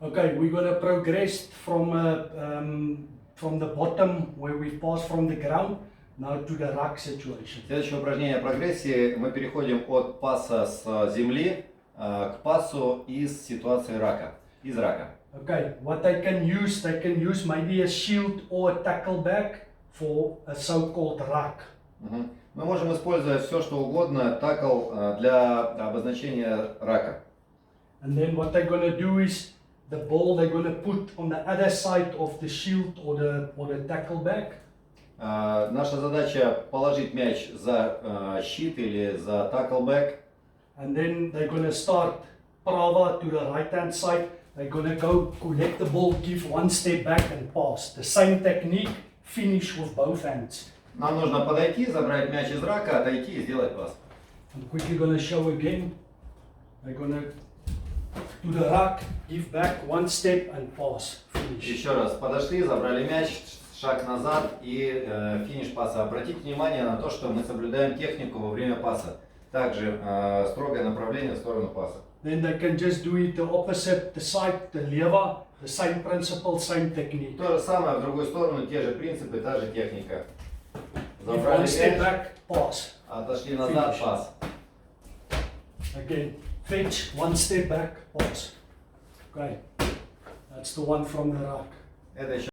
Okay, we're going to progress from the bottom where we pass from the ground now to the ruck situation. Следующее упражнение прогрессии. Мы переходим от паса с земли к пасу из ситуации рака, из рака. Okay, what they can use maybe a shield or a tackle back for a so-called ruck. Мгм. Мы можем использовать все, что угодно, такл для обозначения рака. And then what they're going to do is the ball they're going to put on the other side of the shield or the tackle back. Наша задача положить мяч за щит или за tackleback. And then they're going to start prava to the right hand side. They're going to go collect the ball, give one step back and pass. The same technique, finish with both hands. Нам нужно подойти, забрать мяч из рака, отойти и сделать пас. I'm quickly going to show again. They're going to the ruck, give back one step and pass. Finish. Еще раз, подошли, забрали мяч, шаг назад и финиш паса. Обратите внимание на то, что мы соблюдаем технику во время паса. Также строгое направление в сторону паса. Then they can just do it the opposite, the side, the lever, the same principle, same technique. То же самое в другую сторону, те же принципы, та же техника. Give Забрали one step мяч, back, pass. отошли назад, Finish. пас. Again, fetch, one step back, pass. Okay, that's the one from the ruck. Это еще